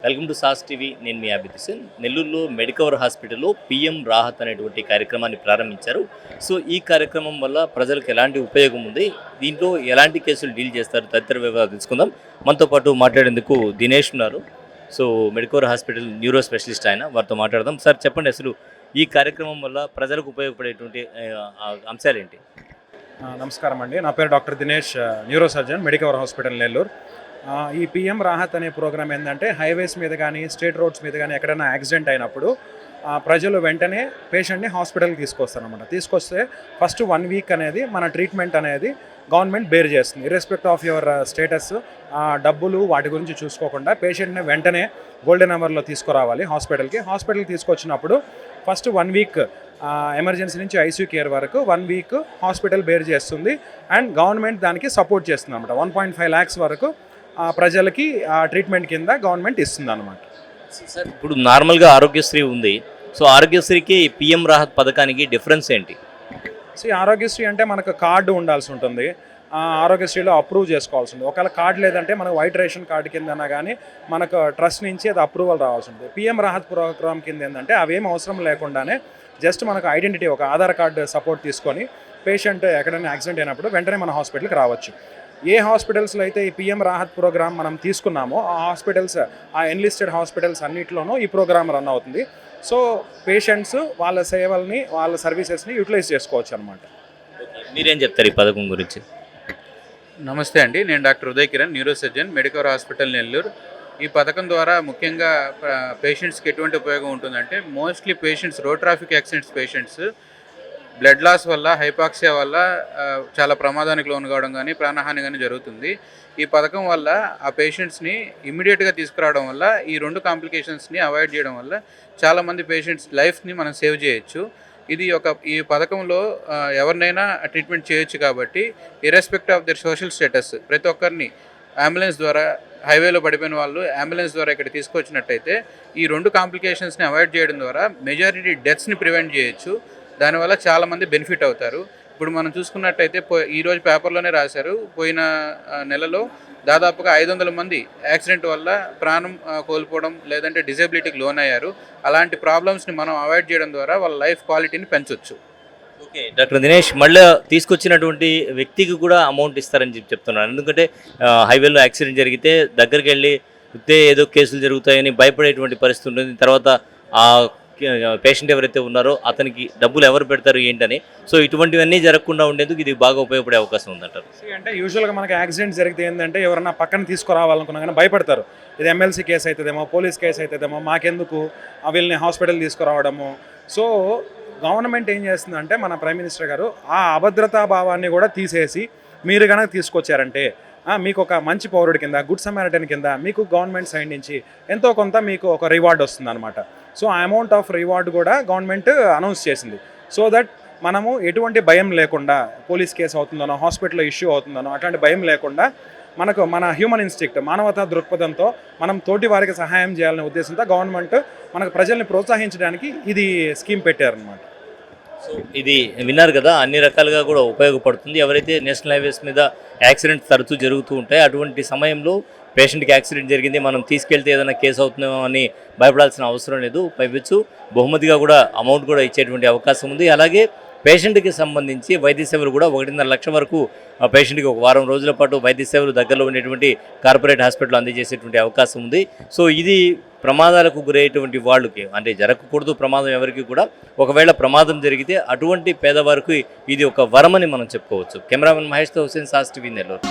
Welcome to sauce TV. నేను మీ అభిత్ హుసేన్. నెల్లూరులో Medicover హాస్పిటల్లో పిఎం రాహత్ అనేటువంటి కార్యక్రమాన్ని ప్రారంభించారు. సో ఈ కార్యక్రమం వల్ల ప్రజలకు ఎలాంటి ఉపయోగం ఉంది, దీంట్లో ఎలాంటి కేసులు డీల్ చేస్తారు తదితర వివరాలు తెలుసుకుందాం. మనతో పాటు మాట్లాడేందుకు దినేష్ ఉన్నారు. So Medicover hospital neuro specialist ఆయన, వారితో మాట్లాడదాం. సార్ చెప్పండి, అసలు ఈ కార్యక్రమం వల్ల ప్రజలకు ఉపయోగపడేటువంటి అంశాలు ఏంటి? నమస్కారం అండి, నా పేరు doctor Dinesh, neuro surgeon, Medicover hospital Nellore. ఈ పిఎం రాహత్ అనే ప్రోగ్రామ్ ఏంటంటే హైవేస్ మీద కానీ స్టేట్ రోడ్స్ మీద కానీ ఎక్కడైనా యాక్సిడెంట్ అయినప్పుడు ప్రజలు వెంటనే పేషెంట్ని హాస్పిటల్కి తీసుకొస్తారనమాట. తీసుకొస్తే ఫస్ట్ 1 వీక్ అనేది మన ట్రీట్మెంట్ అనేది గవర్నమెంట్ బేర్ చేస్తుంది. ఇర్రెస్పెక్ట్ ఆఫ్ యువర్ స్టేటస్, డబ్బులు వాటి గురించి చూసుకోకుండా పేషెంట్ని వెంటనే గోల్డెన్ అవర్లో తీసుకురావాలి హాస్పిటల్కి తీసుకొచ్చినప్పుడు ఫస్ట్ 1 వీక్ ఎమర్జెన్సీ నుంచి ఐసీయూ కేర్ వరకు 1 వీక్ హాస్పిటల్ బేర్ చేస్తుంది. అండ్ గవర్నమెంట్ దానికి సపోర్ట్ చేస్తుంది అనమాట. 1.5 lakhs వరకు ప్రజలకి ట్రీట్మెంట్ కింద గవర్నమెంట్ ఇస్తుంది అనమాట. సార్, ఇప్పుడు నార్మల్గా ఆరోగ్యశ్రీ ఉంది. సో ఆరోగ్యశ్రీకి పిఎం రాహత్ పథకానికి డిఫరెన్స్ ఏంటి? ఆరోగ్యశ్రీ అంటే మనకు కార్డు ఉండాల్సి ఉంటుంది. ఆరోగ్యశ్రీలో అప్రూవ్ చేసుకోవాల్సి ఉంటుంది. ఒకవేళ కార్డు లేదంటే మనకు వైట్ రేషన్ కార్డు కిందనా కానీ మనకు ట్రస్ట్ నుంచి అది అప్రూవల్ రావాల్సి ఉంటుంది. పిఎం రాహత్ ప్రోగ్రామ్ కింద ఏంటంటే అవేం అవసరం లేకుండానే జస్ట్ మనకు ఐడెంటిటీ, ఒక ఆధార్ కార్డు సపోర్ట్ తీసుకొని పేషెంట్ ఎక్కడైనా యాక్సిడెంట్ అయినప్పుడు వెంటనే మన హాస్పిటల్కి రావచ్చు. ఏ హాస్పిటల్స్లో అయితే ఈ పిఎం రాహత్ ప్రోగ్రామ్ మనం తీసుకున్నామో ఆ హాస్పిటల్స్, ఆ ఎన్లిస్టెడ్ హాస్పిటల్స్ అన్నింటిలోనూ ఈ ప్రోగ్రామ్ రన్ అవుతుంది. సో పేషెంట్స్ వాళ్ళ సేవల్ని, వాళ్ళ సర్వీసెస్ని యూటిలైజ్ చేసుకోవచ్చు అనమాట. మీరేం చెప్తారు ఈ పథకం గురించి? నమస్తే అండి, నేను doctor Uday Kiran, neuro surgeon, Medicover hospital Nellore. ఈ పథకం ద్వారా ముఖ్యంగా పేషెంట్స్కి ఎటువంటి ఉపయోగం ఉంటుందంటే, mostly patients, road traffic accidents patients blood loss వల్ల, హైపాక్సియా వల్ల చాలా ప్రమాదానికి లోను కావడం కానీ ప్రాణహాని కానీ జరుగుతుంది. ఈ పథకం వల్ల ఆ పేషెంట్స్ని ఇమ్మీడియట్గా తీసుకురావడం వల్ల, ఈ 2 కాంప్లికేషన్స్ని అవాయిడ్ చేయడం వల్ల చాలామంది పేషెంట్స్ లైఫ్ని మనం సేవ్ చేయొచ్చు. ఈ పథకంలో ఎవరినైనా ట్రీట్మెంట్ చేయొచ్చు కాబట్టి ఇర్రెస్పెక్ట్ ఆఫ్ దర్ సోషల్ స్టేటస్ ప్రతి ఒక్కరిని అంబులెన్స్ ద్వారా, హైవేలో పడిపోయిన వాళ్ళు అంబులెన్స్ ద్వారా ఇక్కడ తీసుకొచ్చినట్టయితే ఈ 2 కాంప్లికేషన్స్ని అవాయిడ్ చేయడం ద్వారా మెజారిటీ డెత్స్ని ప్రివెంట్ చేయొచ్చు. దానివల్ల చాలామంది బెనిఫిట్ అవుతారు. ఇప్పుడు మనం చూసుకున్నట్టయితే ఈరోజు పేపర్లోనే రాశారు, పోయిన నెలలో దాదాపుగా 500 మంది యాక్సిడెంట్ వల్ల ప్రాణం కోల్పోవడం లేదంటే డిజేబిలిటీకి లోన్ అయ్యారు. అలాంటి ప్రాబ్లమ్స్ని మనం అవాయిడ్ చేయడం ద్వారా వాళ్ళ లైఫ్ క్వాలిటీని పెంచవచ్చు. ఓకే డాక్టర్ దినేష్, మళ్ళీ తీసుకొచ్చినటువంటి వ్యక్తికి కూడా అమౌంట్ ఇస్తారని చెప్తున్నారు. ఎందుకంటే హైవేలో యాక్సిడెంట్ జరిగితే దగ్గరికి వెళ్ళి ఏదో కేసులు జరుగుతాయని భయపడేటువంటి పరిస్థితి ఉంటుంది. తర్వాత ఆ పేషెంట్ ఎవరైతే ఉన్నారో అతనికి డబ్బులు ఎవరు పెడతారు ఏంటని, సో ఇటువంటివన్నీ జరగకుండా ఉండేందుకు ఇది బాగా ఉపయోగపడే అవకాశం ఉందంటారు. అంటే యూజువల్గా మనకి యాక్సిడెంట్ జరిగితే ఏంటంటే ఎవరన్నా పక్కన తీసుకురావాలనుకున్నా కానీ భయపడతారు. ఇది ఎమ్మెల్సీ కేసు అవుతుందేమో, పోలీస్ కేసు అవుతుందేమో, మాకెందుకు వీళ్ళని హాస్పిటల్ తీసుకురావడము. సో గవర్నమెంట్ ఏం చేస్తుందంటే, మన ప్రైమ్ మినిస్టర్ గారు ఆ అభద్రతా భావాన్ని కూడా తీసేసి మీరు కనుక తీసుకొచ్చారంటే మీకు ఒక మంచి పౌరుడి కింద, గుడ్ సమారిటన్ కింద మీకు గవర్నమెంట్ సైడ్ నుంచి ఎంతో కొంత మీకు ఒక రివార్డ్ వస్తుంది అనమాట. సో ఆ అమౌంట్ ఆఫ్ రివార్డ్ కూడా గవర్నమెంట్ అనౌన్స్ చేసింది. సో దట్ మనము ఎటువంటి భయం లేకుండా, పోలీస్ కేసు అవుతుందనో, హాస్పిటల్లో ఇష్యూ అవుతుందనో అట్లాంటి భయం లేకుండా మనకు మన హ్యూమన్ ఇన్స్టింక్ట్, మానవతా దృక్పథంతో మనం తోటి వారికి సహాయం చేయాలనే ఉద్దేశంతో గవర్నమెంట్ మనకు ప్రజల్ని ప్రోత్సహించడానికి ఇది స్కీమ్ పెట్టారనమాట. సో ఇది విన్నారు కదా, అన్ని రకాలుగా కూడా ఉపయోగపడుతుంది. ఎవరైతే నేషనల్ హైవేస్ మీద యాక్సిడెంట్స్ తరచూ జరుగుతూ ఉంటాయి, అటువంటి సమయంలో పేషెంట్కి యాక్సిడెంట్ జరిగింది, మనం తీసుకెళ్తే ఏదైనా కేసు అవుతుందేమో అని భయపడాల్సిన అవసరం లేదు. పైవచ్చు బహుమతిగా కూడా అమౌంట్ కూడా ఇచ్చేటువంటి అవకాశం ఉంది. అలాగే పేషెంట్కి సంబంధించి వైద్య సేవలు కూడా 1.5 లక్ష వరకు పేషెంట్కి ఒక వారం రోజుల పాటు వైద్య సేవలు దగ్గరలో ఉండేటువంటి కార్పొరేట్ హాస్పిటల్ అందజేసేటువంటి అవకాశం ఉంది. సో ఇది ప్రమాదాలకు గురయ్యేటువంటి వాళ్ళకి, అంటే జరగకూడదు ప్రమాదం ఎవరికి కూడా, ఒకవేళ ప్రమాదం జరిగితే అటువంటి పేదవారికి ఇది ఒక వరమని మనం చెప్పుకోవచ్చు. కెమెరామెన్ మహేష్తో హుసేన్, సాస్ టీవీ నెల్లూరు.